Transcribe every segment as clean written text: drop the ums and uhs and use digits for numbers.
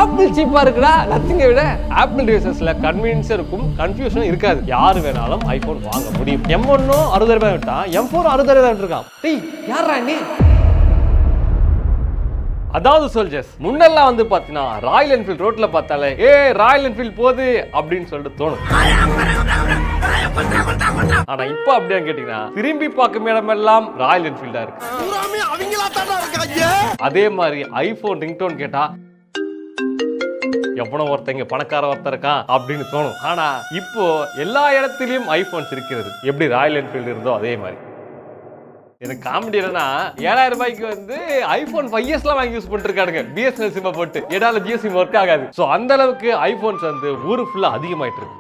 Apple சீப்பா இருக்குடா நத்திங்க விட ஆப்பிள் டிவைசஸ்ல கன்வீனியன்ஸ் இருக்கும், கன்ஃபியூஷன் இருக்காது. யாரு வேணாலும் ஐபோன் வாங்க முடியும். M1 60,000 விட்டான், M4 60,000 இருக்கான். டேய் யாரா நீ? அதாவது சோல்ஜர்ஸ், முன்னெல்லாம் வந்து பாத்தீங்கன்னா ராயல் என்ஃபீல்ட் ரோட்ல பார்த்தாலே ராயல் என்ஃபீல்ட் போகுது அப்படின்னு சொல்லிட்டு தோணும். ஆனா இப்ப அப்படியே கேட்டீங்கன்னா திரும்பி பார்க்கும் இடமெல்லாம் ராயல் என்ஃபீல்டா இருக்கு. அதே மாதிரி ஐபோன் ரிங்டோன் கேட்டா எவ்வளவு ஒருத்தங்க பணக்கார ஒருத்தர் இருக்கான் அப்படின்னு தோணும். ஆனா இப்போ எல்லா இடத்திலயும் ஐபோன்ஸ் இருக்கிறது. எப்படி ராயல் என்ஃபீல்டு இருந்தோ அதே மாதிரி. எனக்கு காமெடி என்னன்னா 7,000 ரூபாய்க்கு வந்து ஐபோன் 5S வாங்கி யூஸ் பண்ணிட்டு இருக்காங்க பிஎஸ்என்எல் சிம் போட்டு. எடால ஜியோ சிம் ஒர்க் ஆகாது. சோ அந்த அளவுக்கு ஐபோன்ஸ் வந்து ஊரு ஃபுல்லா அதிகமாயிட்டு இருக்கு.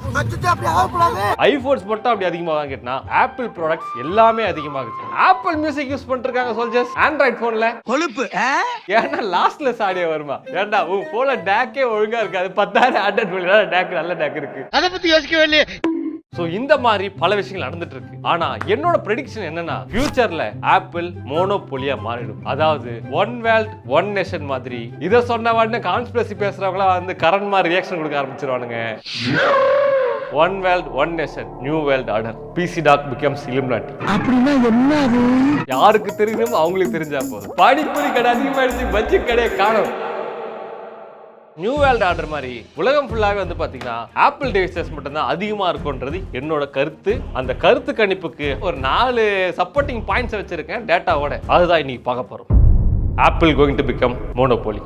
ஐபோன்ஸ் மட்டும் அப்படி அதிகமா வாங்கிட்டா ஆப்பிள் ப்ராடக்ட்ஸ் எல்லாமே அதிகமாகுது. ஆப்பிள் மியூசிக் யூஸ் பண்ணிட்டு இருக்காங்க சோல்ஜர்ஸ் ஆண்ட்ராய்ட் போன்ல. கொழுப்பு ஏன்னா லாஸ்ட்லெஸ் ஆடியோ வருமா? ஏண்டா உன் போன்ல டேக்கே ஒழுங்கா இருக்காது. 10,000 ஆண்ட்ராய்ட் போன்ல டேக் நல்ல டேக் இருக்கு. அத பத்தி யோசிக்கவே இல்லையே. சோ இந்த மாதிரி பல விஷயங்கள் நடந்துட்டு இருக்கு. ஆனா என்னோட ப்ரெடிக்ஷன் என்னன்னா ஃபியூச்சர்ல ஆப்பிள் மோனோபோலியா மாறிடும். அதாவது ஒன் வேர்ல்ட் ஒன் நேஷன் மாதிரி. இத சொன்ன உடனே கான்ஸ்பிரசி பேசுறவங்கள வந்து கரண்ட் மாதிரி ரியாக்ஷன் கொடுக்க ஆரம்பிச்சிருவானுங்க. One world one nation new world order. PC talk becomes Illuminati. அப்படினா என்ன அது? யாருக்கு தெரியும் அவங்களுக்கு தெரிஞ்சா போதும். பாடிப்பூரி கடை அதிகமாயிடுச்சு, பஜ்ஜி கடையை காணோம். நியூ வேர்ல்ட் ஆர்டர் மாதிரி உலகம் ஃபுல்லாவே வந்து பாத்தீங்கன்னா ஆப்பிள் டிவைசஸ் மட்டும் தான் அதிகமா இருக்கும்ன்றது என்னோட கருத்து. அந்த கருத்து கணிப்புக்கு ஒரு 4 சப்போர்ட்டிங் பாயிண்ட்ஸ் வச்சிருக்கேன் டேட்டாவோட. அதுதான் இன்னைக்கு பார்க்க போறோம். Apple going to become monopoly.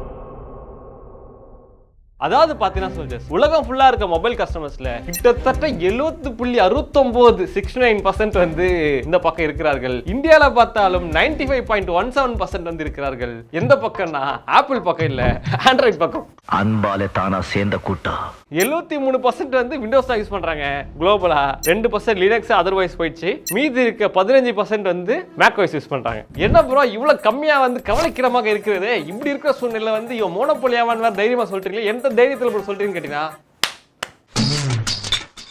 அதாவது பாத்தீங்கன்னா சொல்ஜர்ஸ், உலகம் ஃபுல்லா இருக்க மொபைல் கஸ்டமர்ஸ்ல கிட்டத்தட்ட 70.69% வந்து இந்த பக்கம் இருக்கிறார்கள். இந்தியால பார்த்தாலும் 95.17% வந்து இருக்கிறார்கள். எந்த பக்கம்னா ஆப்பிள் பக்கம் இல்ல, ஆண்ட்ராய்ட் பக்கம். அன்பாலே தானா சேர்ந்த கூட்டம். 73% வந்து விண்டோஸ் தான் யூஸ் பண்றாங்க குளோபலா. 2% லினக்ஸ் அதர்வைஸ் போயிடுச்சு. மீதி இருக்க 15% வந்து மேக்ஓஎஸ் யூஸ் பண்றாங்க. என்ன ப்ரோ இவ்வளவு கம்மியா வந்து கவலைக்கிடமாக இருக்கிறது? இப்படி இருக்கிற சூழ்நிலை வந்து இவன் மோனோபோலியாவான் வேற தைரியமா சொல்றீங்களே, எந்த தைரியத்தில் போய் சொல்றீங்கன்னு கேட்டீங்கன்னா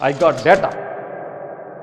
I got data.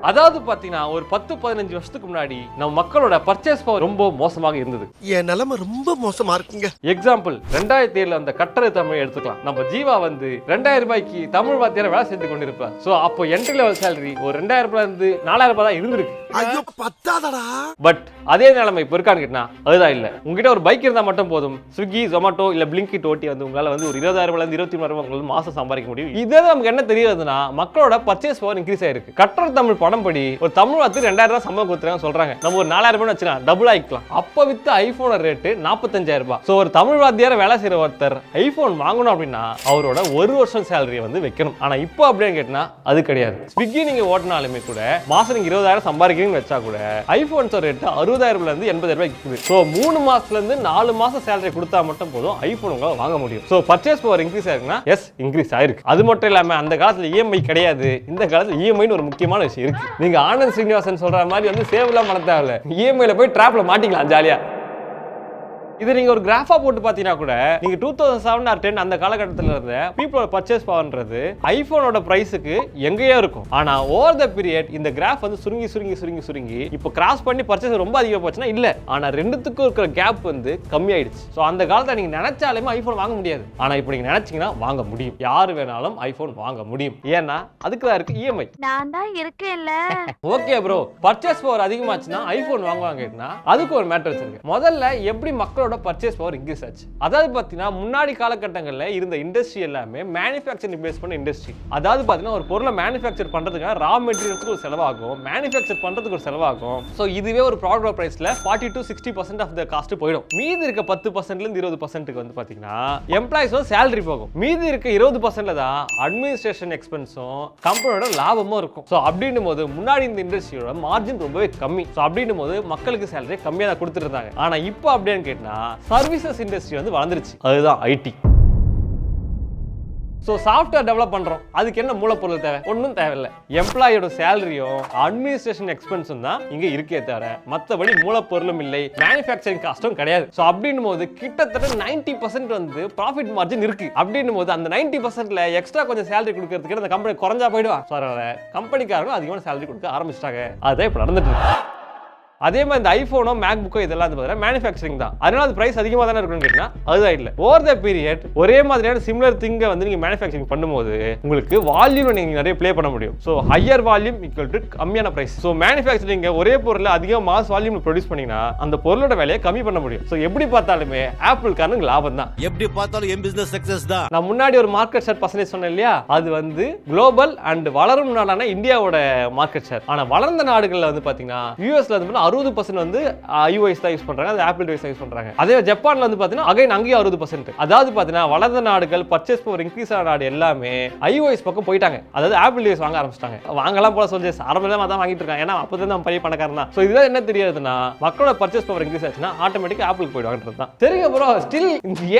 அதாவது பாத்தீங்கன்னா ஒரு 10-15 வருஷத்துக்கு முன்னாடி நம்ம மக்களோட பர்ச்சேஸ் பவர் ரொம்ப மோசமாக இருந்தது. என் நிலைமை ரொம்ப மோசமா இருக்குங்க. எக்ஸாம்பிள் 2007 அந்த கட்டளை தமிழ் எடுத்துக்கலாம். நம்ம ஜீவா வந்து 2,000 ரூபாய்க்கு தமிழ் வாத்தியார வேலை செஞ்சு கொண்டிருப்பார். சோ அப்போ என்ட்ரி லெவல் சேலரி ஒரு 2,000 ரூபாயில இருந்து 4,000 ரூபாய் தான் இருந்திருக்கு. ஐயோ பத்தாதடா. பட் அதே நிலைமை இப்போ இருக்கான்னு கேட்டா அதுதான் இல்ல. உங்ககிட்ட ஒரு பைக் இருந்தா மட்டும் போதும், ஸ்விக்கி ஜொமேட்டோ இல்ல பிளிங்கிட் ஓட்டி வந்து உங்களால வந்து ஒரு 20,000 ரூபாயில இருந்து 23,000 ரூபாய் உங்களுக்கு மாசம் சம்பாதிக்க முடியும். இதே நமக்கு என்ன தெரியாதுன்னா மக்களோட பர்ச்சேஸ் பவர் இன்க்ரீஸ் ஆயிருக்கு. கட்டளை தமிழ் படம் படி ஒரு தமிழ் வார்த்தை 2,000 ரூபாய் சம்பளம் கொடுத்துறாங்க சொல்றாங்க. நம்ம ஒரு 4,000 ரூபாய் வச்சுக்கலாம், டபுள் ஆயிக்கலாம். அப்ப வித்த ஐபோன் ரேட்டு 45,000 ரூபாய். சோ ஒரு தமிழ் வாத்தியார வேலை செய்யற ஒருத்தர் ஐபோன் வாங்கணும் அப்படின்னா அவரோட ஒரு வருஷம் சேலரியை வந்து வைக்கணும். ஆனா இப்போ அப்படின்னு கேட்டா அது கிடையாது. ஸ்விக்கி நீங்க ஓட்டினாலுமே கூட மாசம் நீங்க 20,000 சம்பாதிக்கிறீங்கன்னு வச்சா கூட ஐபோன்ஸ் ரேட் 60,000 ரூபாயில இருந்து 80,000 ரூபாய் இருக்குது. சோ 3 மாசத்துல இருந்து 4 மாசம் சேலரி கொடுத்தா மட்டும் போதும் ஐபோன் உங்களால வாங்க முடியும். சோ பர்ச்சேஸ் பவர் இன்க்ரீஸ் ஆயிருக்குன்னா எஸ் இன்க்ரீஸ் ஆயிருக்கு. அது மட்டும் இல்லாம அந்த காலத்துல இஎம்ஐ கிடையாது. இந்த காலத்துல இஎம்ஐன்னு ஒரு முக்கியமான விஷயம் இருக்கு. நீங்க ஆனந்த் ஸ்ரீனிவாசன் சொல்ற மாதிரி வந்து சேவ்லாம் பண்ண தேவையில்ல, இஎம்ஐல போய் டிராப்ல மாட்டிக்கலாம் ஜாலியா. இது நீங்க ஒரு கிராஃபா போட்டு பாத்தீங்கன்னா கூட நீங்க 2007 or 10 அந்த காலகட்டத்தில் இருந்த பீப்புளோட பர்ச்சேஸ் பவர்ன்றது ஐபோனோட பிரைஸுக்கு எங்கேயோ இருக்கும். ஆனா ஓவர் த பீரியட் இந்த கிராஃப் வந்து சுருங்கி சுருங்கி சுருங்கி சுருங்கி இப்போ கிராஸ் பண்ணி பர்ச்சேஸ் ரொம்ப அதிகமா போச்சுன்னா இல்ல, ஆனா ரெண்டுத்துக்கும் இருக்கிற கேப் வந்து கம்மி ஆயிடுச்சு. சோ அந்த காலத்துல நீங்க நினைச்சாலுமே ஐபோன் வாங்க முடியாது. ஆனா இப்போ நீங்க நினைச்சீங்கன்னா வாங்க முடியும். யாரு வேணாலும் ஐபோன் வாங்க முடியும். ஏன்னா அதுக்கு தான் இருக்கு இஎம்ஐ. நான் தான் இருக்கேன்ல. ஓகே ப்ரோ, பர்ச்சேஸ் பவர் அதிகமாச்சுன்னா ஐபோன் வாங்குவாங்கன்னா அதுக்கு ஒரு மேட்டர் இருக்கு. முதல்ல எப்படி மக்களோட பர்ச்சேஸ் பவர் இன்க்ரீஸ் ஆச்சு? அதாவது பாத்தீங்கன்னா முன்னாடி காலகட்டங்கள்ல இருந்த இண்டஸ்ட்ரி எல்லாமே மேனுஃபேக்சரிங் பேஸ் பண்ண இண்டஸ்ட்ரி. அதாவது பாத்தீங்கன்னா ஒரு பொருளை மேனுஃபேக்சர் பண்றதுக்கு ரா மெட்டீரியல்ஸ்க்கு ஒரு செலவாகும், மேனுஃபேக்சர் பண்றதுக்கு ஒரு செலவாகும். சோ இதுவே ஒரு ப்ராடக்ட் பிரைஸ்ல 40-60% ஆஃப் த காஸ்ட் போயிடும். மீதி இருக்க 10% ல இருந்து 20%க்கு வந்து பாத்தீங்கன்னா எம்ப்ளாயிஸோட சேலரி போகும். மீதி இருக்க 20%ல தான் அட்மினிஸ்ட்ரேஷன் எக்ஸ்பென்ஸும் கம்பெனியோட லாபமும் இருக்கும். சோ அப்படின்னும் போது முன்னாடி இந்த இண்டஸ்ட்ரியோட மார்ஜின் ரொம்பவே கம்மி. சோ அப்படின்னும் போது மக்களுக்கு சேலரி கம்மியா தான் கொடுத்துட்டு இருந்தாங்க. ஆனா இப்போ அப்படின்னு கேட்டா சர்வீசஸ் இண்டஸ்ட்ரி வந்து வளர்ந்துருச்சு. அதுதான் ஐடி. சோ சாஃப்ட்வேர் டெவலப் பண்றோம், அதுக்கு என்ன மூலப்பொருள் தேவை? ஒன்றும் தேவையில்லை. எம்ப்ளாயோட சேலரியும் அட்மினிஸ்ட்ரேஷன் எக்ஸ்பென்ஸும் தான் இங்க இருக்கே தவிர மற்றபடி மூலப்பொருளும் இல்லை, மேனுஃபேக்சரிங் காஸ்டும் கிடையாது. சோ அப்படின்னும் போது கிட்டத்தட்ட 90% வந்து ப்ராஃபிட் மார்ஜின் இருக்கு. அப்படின்னும் போது அந்த 90%ல எக்ஸ்ட்ரா கொஞ்சம் சேலரி கொடுக்கறதுக்கு அந்த கம்பெனி குறைஞ்சா போயிடுவா. ஸோ அதனால கம்பெனிக்காரங்க அதிகமான சேலரி கொடுக்க ஆரம்பிச்சிட்டாங்க. அதுதான் இப்போ நடந்துட்டு இருக்கு. 2007 or 10 அந்த அதே மாதிரி இந்த ஐபோனோ மேக் புக்கோ இதெல்லாம் வந்து மேனுஃபேக்சரிங் தான், அதனால அது பிரைஸ் அதிகமாக தானே இருக்குன்னு கேட்டா அதுதான் இல்லை. ஓவர் த பீரியட் ஒரே மாதிரியான சிமிலர் திங்கை வந்து நீங்க மேனுஃபேக்சரிங் பண்ணும்போது உங்களுக்கு வால்யூம் நீங்க நிறைய ப்ளே பண்ண முடியும். So higher volume equal to கம்மியான பிரைஸ். ஸோ மேனுஃபேக்சரிங் ஒரே பொருளை அதிக மாஸ் வால்யூம் ப்ரொடியூஸ் பண்ணீங்கன்னா அந்த பொருளோட விலையை கம்மி பண்ண முடியும். ஸோ எப்படி பார்த்தாலுமே ஆப்பிள் காரனுக்கு லாபம் தான். எப்படி பார்த்தாலும் என் பிசினஸ் சக்சஸ் தான். நான் முன்னாடி ஒரு மார்க்கெட் ஷேர் பர்சன்டேஜ் சொன்னேன் இல்லையா, அது வந்து குளோபல் அண்ட் வளரும் நாடான இந்தியாவோட மார்க்கெட் ஷேர். ஆனா வளர்ந்த நாடுகள்ல வந்து பாத்தீங்கன்னா யூஎஸ்ல வந்து 60% வந்து iOS தான் யூஸ் பண்றாங்க, அது ஆப்பிள் டிவைஸ் யூஸ் பண்றாங்க. அதே ஜப்பான்ல வந்து பாத்தீங்கன்னா அகைன் அங்கேயும் 60%. அதாவது பாத்தீங்கன்னா வளர்ந்த நாடுகள் பர்ச்சேஸ் பவர் இன்க்ரீஸ் ஆன நாடு எல்லாமே iOS பக்கம் போயிட்டாங்க, அதாவது ஆப்பிள் டிவைஸ் வாங்க ஆரம்பிச்சிட்டாங்க. வாங்கலாம் போல சொல்லி ஆரம்பமா தான் வாங்கிட்டு இருக்காங்க, ஏன்னா அப்பதான் நம்ம பெரிய பணக்காரன் தான். சோ இதுல என்ன தெரியாதுன்னா மக்களோட பர்ச்சேஸ் பவர் இன்க்ரீஸ் ஆச்சுன்னா ஆட்டோமேட்டிக்கா ஆப்பிள் போயிடுவாங்கன்றது தான். சரிங்க ப்ரோ, ஸ்டில்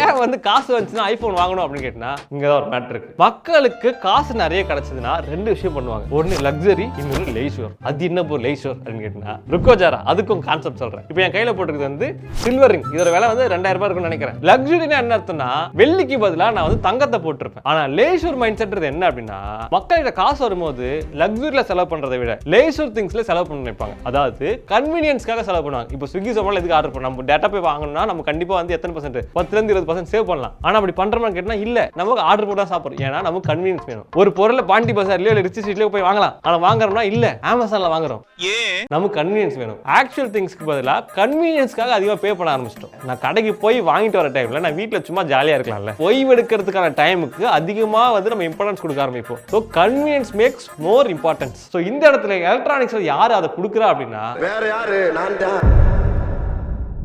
ஏன் வந்து காசு வந்துச்சுன்னா ஐபோன் வாங்கணும் அப்படின்னு கேட்டா இங்க தான் ஒரு மேட்டர் இருக்கு. மக்களுக்கு காசு நிறைய கிடைச்சதுன்னா ரெண்டு விஷயம் பண்ணுவாங்க, ஒன்னு லக்ஸரி, இன்னொரு லேஷர். அது என்ன ப்ரோ லேஷர் அப்படின்னு கேட்டா ருக்கோஜாரா, அதுக்கும் கான்செப்ட் சொல்றேன். இப்போ என் கையில போட்டுருக்கு வந்து சில்வர் ரிங், இதோட விலை வந்து 2000 ரூபாய் இருக்கும்னு நினைக்கிறேன். லக்ஸரினா என்ன அர்த்தம்னா வெள்ளிக்கு பதிலா நான் வந்து தங்கத்தை போட்டிருப்பேன். ஆனா லேஷர் மைண்ட் செட் என்ன அப்படின்னா மக்கள்கிட்ட காசு வரும்போது லக்ஸரியில செலவு பண்றதை விட லேஷர் திங்ஸ்ல செலவு பண்ண நினைப்பாங்க, அதாவது கன்வீனியன்ஸ்க்காக செலவு பண்ணுவாங்க. இப்போ ஸ்விக்கி சொமால எதுக்கு ஆர்டர் பண்ணலாம், நம்ம டேட்டா போய் வாங்கணும்னா நம்ம கண்டிப்பா வந்து எத்தனை பர்சன்ட் 10-20% சேவ் பண்ணலாம். ஆனா அப்படி பண்றோம்னு கேட்டா இல்ல, நமக்கு ஆர்டர் போட்டா சாப்பிடுறோம், ஏன்னா நமக்கு கன்வீனியன்ஸ் வேணும். ஒரு பொருளை பாண்டி பஜார்லயோ இல்ல ரிச் ஸ்ட்ரீட்லயோ போய் வாங்கலாம், ஆனா வாங்குறோம்னா இல்ல அமேசான்ல வாங்குறோம், ஏன் நமக்கு கன்வீனியன்ஸ் வேணும். ஆக்சுவல் திங்ஸ்க்கு பதிலா கன்வீனியன்ஸ்க்காக அதிகமா பே பண்ண ஆரம்பிச்சிட்டோம். நான் கடைக்கு போய் வாங்கிட்டு வர டைம்ல நான் வீட்ல சும்மா ஜாலியா இருக்கலாம்ல, ஓய்வு எடுக்கிறதுக்கான டைமுக்கு அதிகமா வந்து நம்ம இம்பார்ட்டன்ஸ் கொடுக்க ஆரம்பிப்போம். So convenience maths more importance. So இந்த இடத்துல எலக்ட்ரானிக்ஸ்ல யாரு அதை கொடுக்குறா அப்படின்னா வேற யாரு, நான் தான்.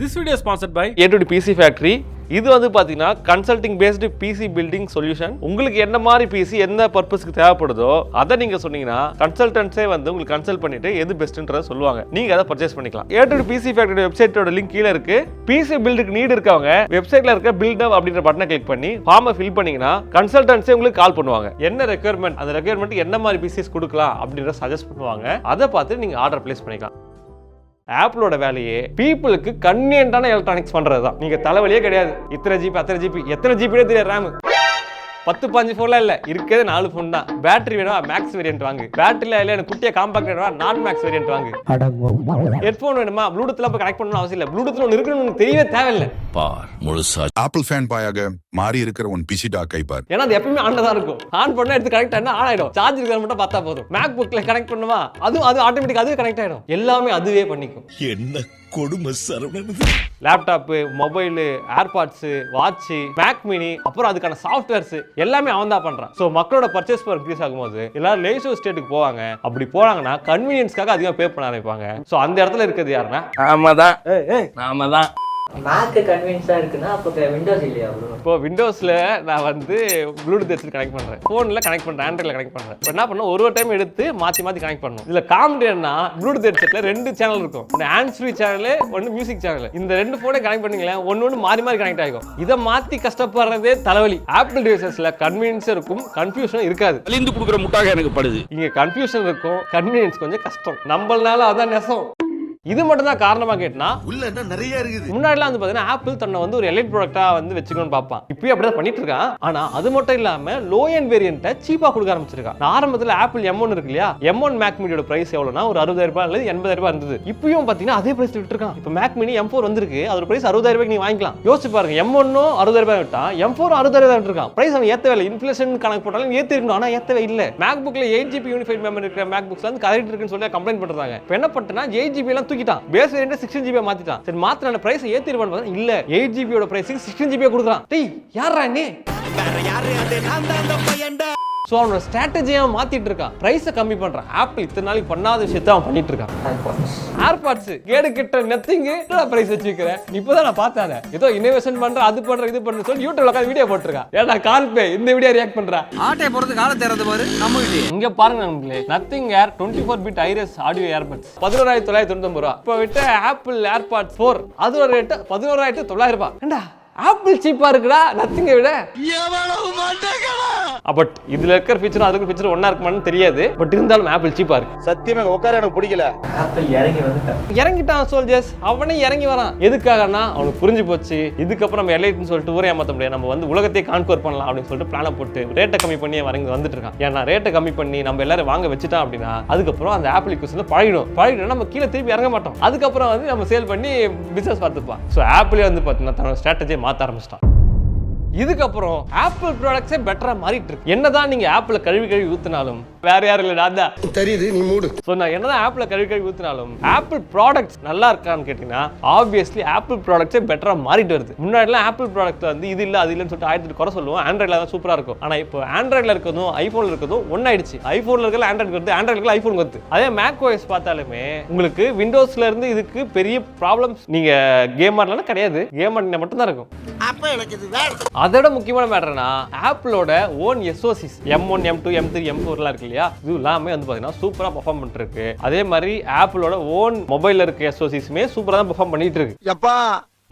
This video is sponsored by A2D PC Factory. இது வந்து பாத்தீங்கன்னா consulting based PC building solution. உங்களுக்கு என்ன மாதிரி பிசி என்ன பர்பஸ்க்கு தேவைப்படுதோ அதை நீங்க சொன்னீங்கன்னா கன்சல்டன்ட்ஸே வந்து உங்களுக்கு கன்சல்ட் பண்ணிட்டு எது பெஸ்ட்ன்றத சொல்லுவாங்க, நீங்க அதை பர்ச்சேஸ் பண்ணிக்கலாம். A2D PC Factory வெப்சைட்டோட லிங்க் கீழ இருக்கு. பிசி பில்டுக்கு நீட் இருக்கவங்க வெப்சைட்ல இருக்க பில்ட் அப் அப்படின்ற பட்டனை கிளிக் பண்ணி ஃபார்மை ஃபில் பண்ணீங்கன்னா கன்சல்டன்ட்ஸே உங்களுக்கு கால் பண்ணுவாங்க. என்ன ரெக்யர்மெண்ட், அந்த ரெக்யர்மெண்ட் என்ன மாதிரி பிசிஸ் கொடுக்கலாம் அப்படின்றத சஜஸ்ட் பண்ணுவாங்க. அதை பார்த்து நீங்க ஆர்டர் பிளேஸ் பண்ணிக்கலாம். ஆப்பிளோட வேலையே பீப்புளுக்கு கன்வீனியன்ட்டான எலக்ட்ரானிக்ஸ் பண்றது தான். நீங்க தலைவலியே கிடையாது, இத்தனை ஜிபி அத்தனை ஜிபி எத்தனை ஜிபியே தெரியாது. ரேம் 10-15 ஃபோன்லாம் இல்ல, இருக்கிறது 4 ஃபோன் தான். பேட்டரி வேணுமா மேக்ஸ் வேரியன்ட் வாங்கு, பேட்டரியில இல்ல எனக்கு குட்டியா காம்பாக்ட் வேணுமா நான் மேக்ஸ் வேரியன்ட் வாங்கு. ஹெட்ஃபோன் வேணுமா ப்ளூடூத்ல போய் கனெக்ட் பண்ணணும் அவசியம் இல்ல, ப்ளூடூத்ல ஒன்னு இருக்குன்னு உங்களுக்கு தெரியவே தேவையில்லை. பார் முழுசா ஆப்பிள் ஃபேன் பாயாக மாறி இருக்கிற உன் பிசி டாக்கை பார், ஏன்னா அது எப்பவுமே ஆன்ல தான் இருக்கும். ஆன் பண்ணா எடுத்து கனெக்ட் ஆனா ஆன் ஆயிடும். சார்ஜ் இருக்கிற மட்டும் பார்த்தா போதும். மேக் புக்ல கனெக்ட் பண்ணுமா அது ஆட்டோமேட்டிக் அதுவே கனெக்ட் ஆயிடும். எல்லாமே அதுவே பண்ணிக்கும். என்ன கொடுமை Saravanan. Laptop, mobile, AirPods, watch, Mac mini, அப்புறம் அதுக்கான சாஃப்ட்வேர்ஸ் எல்லாமே அவன் தான் பண்றான். சோ மக்களோட பர்ச்சேஸ் பவர் இன்க்ரீஸ் ஆகும்போது எல்லாரும் லேசர் ஸ்டேட்டுக்கு போவாங்க. அப்படி போறாங்கன்னா கன்வீனியன்ஸ்க்காக அதிகமா பே பண்ண ஆரம்பிப்பாங்க. சோ அந்த இடத்துல இருக்குது யாருன்னா நாம தான். மேக் கன்வீனியன்ஸா இருக்குன்னா அப்போ விண்டோஸ் இல்லையா ப்ரோ? இப்போ விண்டோஸ்ல நான் வந்து ப்ளூடூத் எடுத்து கனெக்ட் பண்றேன், போன்ல கனெக்ட் பண்றேன், ஆண்ட்ராய்ட்ல கனெக்ட் பண்றேன். இப்போ என்ன பண்ணணும், ஒரு டைம் எடுத்து மாத்தி கனெக்ட் பண்ணணும். இதுல காமெடி என்ன, ப்ளூடூத் ஹெட்செட்ல 2 சேனல் இருக்கும், ஒன்னு ஹேண்ட்ஸ் ஃப்ரீ சேனல், ஒன்னு மியூசிக் சேனல். இந்த 2 போனே கனெக்ட் பண்ணீங்களா ஒன்னு மாறி கனெக்ட் ஆகும். இதை மாத்தி கஷ்டப்படுறதே தலைவலி. ஆப்பிள் டிவைசஸ்ல கன்வீனியன்ஸ் இருக்கும், கன்ஃபியூஷன் இருக்காது. அழிந்து கொடுக்குற முட்டாக எனக்கு படுது. இங்க கன்ஃபியூஷன் இருக்கும், கன்வீனியன்ஸ் கொஞ்சம் கஷ்டம். நம்மளால அதான் நெசம். இது மட்டும் தான் காரணமா கேட்டா உள்ள என்ன நிறைய இருக்குது. முன்னாடிலாம் வந்து பாத்தீங்கன்னா ஆப்பிள் தன்னை வந்து ஒரு எலைட் ப்ராடக்ட்டா வந்து வச்சுக்கணும்னு பார்ப்பான். இப்பயும் அப்படிதான் பண்ணிட்டு இருக்கான். ஆனா அது மட்டும் இல்லாம லோ எண்ட் வேரியன்ட்டை சீப்பா கொடுக்க ஆரம்பிச்சிருக்கான். ஆரம்பத்துல ஆப்பிள் M1 இருக்கு இல்லையா, M1 மேக் மினியோட பிரைஸ் எவ்வளவுனா ஒரு 60,000 ரூபாய் அல்லது 80,000 ரூபாய் இருந்தது. இப்பயும் பாத்தீங்கன்னா அதே பிரைஸ் விட்டு இருக்கான். இப்போ மேக் மினி M4 வந்திருக்கு, அதோட பிரைஸ் 60,000 ரூபாய்க்கு நீங்க வாங்கிக்கலாம். யோசிச்சு பாருங்க, M1 60,000 ரூபாய் விட்டா M4 60,000 ரூபாய் விட்டுருக்கான். பிரைஸ் அவன் ஏத்தவே இல்லை. இன்ஃப்ளேஷன் கணக்கு போட்டாலும் ஏத்தி இருக்கணும், ஆனா ஏத்தவே இல்லை. மேக் புக்ல 8GB யூனிஃபைட் மெமரி இருக்கிற மேக் புக்ஸ்ல வந்து கரெக்ட் இருக்குன்னு சொல்லி கம்ப்ளைண்ட் பண்றாங்க. இப்போ என்ன பண்ணிட்டா 8GB எல்லாம் தூக்கிட்டான், பேஸ் வேரியன்ட் 16GB மாத்திட்டான். சரி மாத்தின பிரைஸ் ஏத்திடுவான்னு பார்த்தா இல்ல, 8GB யோட பிரைஸுக்கு 16GB கொடுக்குறான். டேய் யாரா நீ, வேற யாரு அது, நான் தான் அந்த பையன்டா. சோ அவனோட ஸ்ட்ராட்டஜியை மாத்திட்டு இருக்கான், பிரைஸை கம்மி பண்றான். ஆப்பிள் இத்தனை நாளைக்கு பண்ணாத விஷயத்தை அவன் பண்ணிட்டு இருக்கான். ஏர்பாட்ஸ் கேடு கிட்ட நத்திங் பிரைஸ் வச்சிருக்கிறேன். இப்பதான் நான் பார்த்தேன், ஏதோ இன்னோவேஷன் பண்ற அது பண்ற இது பண்ற சொல்லி யூடியூப்ல உட்கார்ந்து வீடியோ போட்டுருக்கான். ஏடா கால்பே இந்த வீடியோ ரியாக்ட் பண்றா, ஆட்டை போறது கால தேறது பாரு நம்ம வீடியோ. இங்க பாருங்க நம்மளே நத்திங் ஏர் 24-bit ஐரிஸ் ஆடியோ ஏர்பட்ஸ் 11,999 ரூபாய். இப்போ விட்ட ஆப்பிள் ஏர்பாட்ஸ் 4 அதோட ரேட் 11,900 ரூபாய். ஏண்டா ஆப்பிள் சீப்பா இருக்குடா நத்திங்க விட. பட் இதுல இருக்கிற ஃபீச்சர் அதுக்கு ஃபீச்சர் ஒண்ணா இருக்குமான்னு தெரியாது. பட் இருந்தாலும் ஆப்பிள் சீப்பா இருக்கு. சத்தியமா உட்கார எனக்கு பிடிக்கல. ஆப்பிள் இறங்கிட்டான் சோல்ஜர்ஸ். அவனே இறங்கி வரான். எதுக்காகனா அவனுக்கு புரிஞ்சு போச்சு, இதுக்கப்புறம் நம்ம எல்லைன்னு சொல்லிட்டு ஊரே ஏமாத்த முடியாது, நம்ம வந்து உலகத்தையே கான்கோர் பண்ணலாம் அப்படின்னு சொல்லிட்டு பிளான போட்டு ரேட்டை கம்மி பண்ணி வந்துட்டு இருக்கான். ஏன்னா ரேட்டை கம்மி பண்ணி நம்ம எல்லாரும் வாங்க வச்சுட்டான் அப்படின்னா அதுக்கப்புறம் அந்த ஆப்பிள் யூஸ் பழகிடும் நம்ம கீழே திருப்பி இறங்க மாட்டோம். அதுக்கப்புறம் வந்து நம்ம சேல் பண்ணி பிசினஸ் பார்த்துப்பான். ஸோ ஆப்பிளே வந்து பார்த்தீங்கன்னா தன்னோட ஸ்ட்ராட்டஜியை மாற்ற ஆரம்பிச்சிட்டான். இதுக்கப்புறம் ஆப்பிள் ப்ராடக்ட்ஸே பெட்டரா மாறிட்டு இருக்கு. என்னதான் நீங்க ஆப்பிள கழுவி ஊத்தினாலும் வேற யாரும் இல்ல நான் தான் தெரியுது, நீ மூடு. சொன்னா என்னதான் ஆப்பிள கழுவி ஊத்தினாலும் ஆப்பிள் ப்ராடக்ட்ஸ் நல்லா இருக்கான்னு கேட்டீங்கன்னா ஆப்வியஸ்லி ஆப்பிள் ப்ராடக்ட்ஸே பெட்டரா மாறிட்டு வருது. முன்னாடிலாம் ஆப்பிள் ப்ராடக்ட் வந்து இது இல்ல அது இல்லன்னு சொல்லிட்டு ஆயிரத்தி குறை சொல்லுவோம். ஆண்ட்ராய்ட்ல தான் சூப்பரா இருக்கும். ஆனா இப்போ ஆண்ட்ராய்ட்ல இருக்கிறதும் ஐபோன்ல இருக்கிறதும் ஒன்னாயிடுச்சு. ஐபோன்ல இருக்கிற ஆண்ட்ராய்டு வருது, ஆண்ட்ராய்ட்ல இருக்கிற ஐபோன் வருது. அதே மேக் ஓஎஸ் பார்த்தாலுமே உங்களுக்கு விண்டோஸ்ல இருந்து இதுக்கு பெரிய ப்ராப்ளம்ஸ் நீங்க கேமர்லாம் கிடையாது. கேமர் மட்டும் தான் இருக்கும். அப்ப எனக்கு இது வேணும். அதோட முக்கியமான மேட்டர்னா ஆப்பிளோட own எஸ்ஓசிஸ் M1 M2 M3 M4 எல்லாம் இருக்கு இல்லையா, இது எல்லாமே வந்து பாத்தீங்கன்னா சூப்பரா பெர்ஃபார்ம் பண்ணிட்டு இருக்கு. அதே மாதிரி ஆப்பிளோட ஓன் மொபைல்ல இருக்க எஸ்ஓசிஸ்மே சூப்பரா தான் பெர்ஃபார்ம் பண்ணிட்டு இருக்கு. எப்பா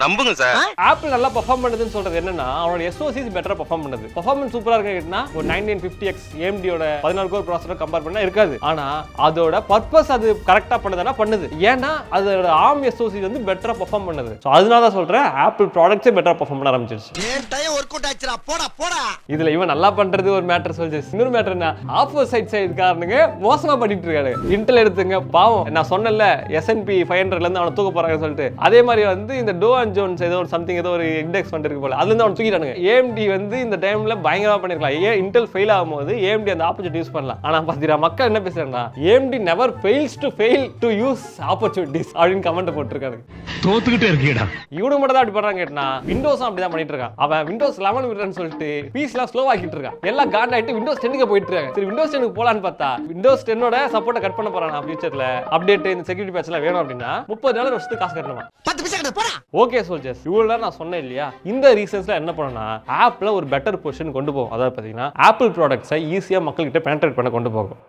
நம்புங்க சார். ஆப்பிள் நல்லா பெர்ஃபார்ம் பண்ணுதுன்னு சொல்றது என்னன்னா அவனோட எஸ்ஓசிஸ் பெட்டரா பெர்ஃபார்ம் பண்ணுது. பெர்ஃபார்மன்ஸ் சூப்பரா இருக்குன்னா ஒரு 9950X AMD-யோட 14 கோர் ப்ராசஸரை கம்பேர் பண்ணா இருக்காது. ஆனா அதோட பர்பஸ் அது கரெக்டா பண்ணுதுன்னா பண்ணுது. ஏன்னா அதோட ARM எஸ்ஓசிஸ் வந்து பெட்டரா பெர்ஃபார்ம் பண்ணுது. சோ அதனால தான் சொல்றேன் ஆப்பிள் ப்ராடக்ட்ஸே பெட்டரா பெர்ஃபார்ம் பண்ண ஆரம்பிச்சிருச்சு. ஏன் டைம் வொர்க் அவுட் ஆச்சுடா, போடா போடா. இதுல இவன் நல்லா பண்றது ஒரு மேட்டர் சொல்லுது. இன்னொரு மேட்டர் என்ன, ஆப்போசிட் சைடு காரனுங்க மோசமா பண்ணிட்டு இருக்காரு. இன்டெல் எடுத்துங்க பாவம், நான் சொன்னேன்ல S&P 500ல இருந்து அவனை தூக்க போறாங்கன்னு சொல்லிட்டு. அதே மாதிரி வந்து இந்த டோ அண்ட் ஜோன்ஸ் ஏதோ ஒரு ஏதோ ஒரு இண்டெக்ஸ் ஃபண்ட் இருக்கு போல, அதுல இருந்து அவன் தூக்கிட்டானுங்க. AMD வந்து இந்த டைம்ல பயங்கரமா பண்ணிருக்கலாம். இன்டெல் ஃபெயில் ஆகும்போது AMD அந்த ஆப்பர்ச்சுனிட்டி யூஸ் பண்ணலாம். ஆனா பாத்தீங்கன்னா மக்கள் என்ன பேசுறாங்கன்னா AMD never fails to fail to use opportunities அப்படின்னு கமெண்ட் போட்டுருக்காங்க. தோத்துக்கிட்டே இருக்கீடா. இவனு மட்டும் தான் அப்படி பண்றாங்க கேட்டா விண்டோஸும் அப்படிதான் பண்ணிட்டு இருக்கான். அவன் விண்டோஸ் 11 விடுறேன்னு சொல்லிட்டு பீஸ்லாம் ஸ்லோ ஆக்கிட்டு இருக்கான். எல்லாம் காண்ட் ஆயிட்டு விண்டோஸ் 10க்கு போயிட்டு இருக்காங்க. சரி விண்டோஸ் 10க்கு போலான்னு பார்த்தா விண்டோஸ் 10ஓட சப்போர்ட்டை கட் பண்ண போறான். ஃபியூச்சர்ல அப்டேட் இந்த செக்யூரிட்டி பேட்ச் எல்லாம் வேணும் அப்படின்னா 30 நாள் வருஷத்துக்கு காசு கட்டணுமா. 10 பைசா கட்ட போடா. ஓகே சோல்ஜர்ஸ், இவ்வளவு நான் சொன்னேன் இல்லையா, இந்த ரீசன்ஸ்ல என்ன பண்ணனா ஆப்ல ஒரு பெட்டர் பொசிஷன் கொண்டு போகும். அதாவது பாத்தீங்கன்னா ஆப்பிள் ப்ராடக்ட்ஸை ஈஸியா மக்கள் கிட்ட பெனட்ரேட் பண்ண கொண்டு போகும்.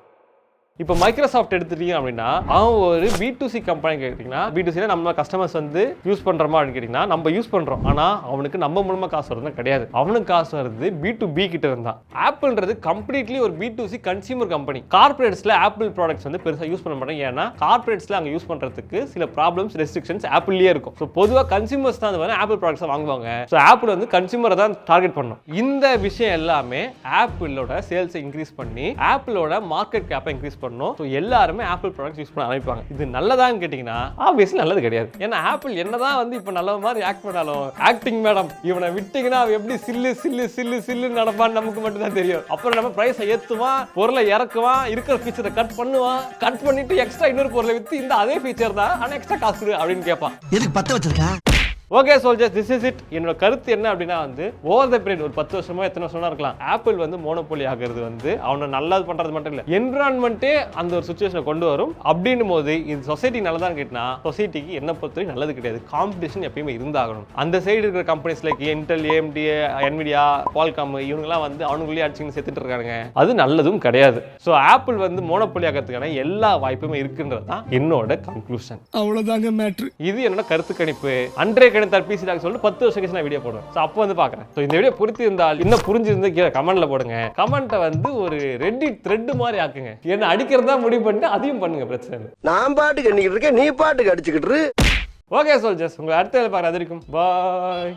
இப்போ மைக்ரோசாஃப்ட் எடுத்துட்டீங்க அப்படின்னா அவன் ஒரு B2C கம்பெனி கேட்டீங்கன்னா B2C நம்ம கஸ்டமர்ஸ் வந்து யூஸ் பண்றோமா அப்படின்னு கேட்டீங்கன்னா நம்ம யூஸ் பண்றோம். ஆனா அவனுக்கு நம்ம மூலமா காசு வருது கிடையாது, அவனுக்கு காசு வருது B2B கிட்ட இருந்தா. ஆப்பிள்ன்றது கம்ப்ளீட்லி ஒரு B2C கன்சியூமர் கம்பெனி. கார்பரேட்ஸ்ல ஆப்பிள் ப்ராடக்ட்ஸ் வந்து பெருசா யூஸ் பண்ண மாட்டாங்க. ஏன்னா கார்பரேட்ஸ்ல அங்க யூஸ் பண்றதுக்கு சில ப்ராப்ளம்ஸ் ரெஸ்ட்ரிக்ஷன்ஸ் ஆப்பிள்லயே இருக்கும். ஸோ பொதுவாக கன்சியூமர்ஸ் தான் வந்து ஆப்பிள் ப்ராடக்ட்ஸ் வாங்குவாங்க. ஸோ ஆப்பிள் வந்து கன்சியூமரை தான் டார்கெட் பண்ணும். இந்த விஷயம் எல்லாமே ஆப்பிளோட சேல்ஸை இன்க்ரீஸ் பண்ணி ஆப்பிளோட மார்க்கெட் கேப்பை இன்க்ரீஸ் பண்ணும். ஸோ எல்லாருமே ஆப்பிள் ப்ராடக்ட்ஸ் யூஸ் பண்ண ஆரம்பிப்பாங்க. இது நல்லதான்னு கேட்டீங்கன்னா ஆப்வியஸ்லி நல்லது கிடையாது. ஏன்னா ஆப்பிள் என்னதான் வந்து இப்போ நல்ல மாதிரி ஆக்ட் பண்ணாலும் ஆக்டிங் மேடம் இவனை விட்டீங்கன்னா அவன் எப்படி சில்லு நடப்பான்னு நமக்கு மட்டும் தான் தெரியும். அப்புறம் நம்ம பிரைஸை ஏற்றுவான், பொருளை இறக்குவான், இருக்கிற ஃபீச்சரை கட் பண்ணுவான், கட் பண்ணிட்டு எக்ஸ்ட்ரா இன்னொரு பொருளை விற்று இந்த அதே ஃபீச்சர் தான் ஆனால் எக்ஸ்ட்ரா காசு அப்படின்னு கேட்பான். எதுக்கு பத்த வச்சிருக்கா? Okay soldiers, this is it. என்னோட கருத்து என்ன அப்படின்னா வந்து ஓவர் த பீரியட் ஒரு 10 வருஷமா எத்தனை வருஷமா இருக்கலாம் ஆப்பிள் வந்து மோனோபோலி ஆகிறது வந்து அவனை நல்லது பண்றது மட்டும் இல்லை, என்விரான்மெண்ட்டே அந்த ஒரு சுச்சுவேஷனை கொண்டு வரும். அப்படின்னும் போது இது சொசைட்டி நல்லதான் கேட்டினா சொசைட்டிக்கு என்ன பொறுத்தவரை நல்லது கிடையாது. காம்படிஷன் எப்பயுமே இருந்தாகணும். அந்த சைடு இருக்கிற companies like Intel, AMD, NVIDIA, Qualcomm இவங்கெல்லாம் வந்து அவனுக்குள்ளேயே அடிச்சுன்னு சேர்த்துட்டு இருக்காங்க. அது நல்லதும் கிடையாது. ஸோ ஆப்பிள் வந்து மோனோபோலி ஆகிறதுக்கான எல்லா வாய்ப்புமே இருக்குன்றது தான் என்னோட கன்க்ளூஷன். அவ்வளவுதாங்க மேட்ரு. இது என்னோட கருத்து கணிப்பு. அன்றைய PC டாக் சொல்லிட்டு 10 வருஷம் கழிச்சு நான் வீடியோ போடுவேன். ஸோ அப்போ வந்து பார்க்குறேன். ஸோ இந்த வீடியோ பொறுத்து இருந்தால் இன்னும் புரிஞ்சிருந்து கீழே கமெண்ட்ல போடுங்க. கமெண்ட்டை வந்து ஒரு ரெடிட் த்ரெட் மாதிரி ஆக்குங்க. என்ன அடிக்கிறதா முடிவு பண்ணிட்டு அதையும் பண்ணுங்க, பிரச்சனை இல்லை. நான் பாட்டுக்கு அடிக்கிட்டு இருக்கேன், நீ பாட்டுக்கு அடிச்சுக்கிட்டு. ஓகே சோல்ஜர்ஸ், உங்களை அடுத்த வேலை பார்க்குற அது வரைக்கும் பாய்.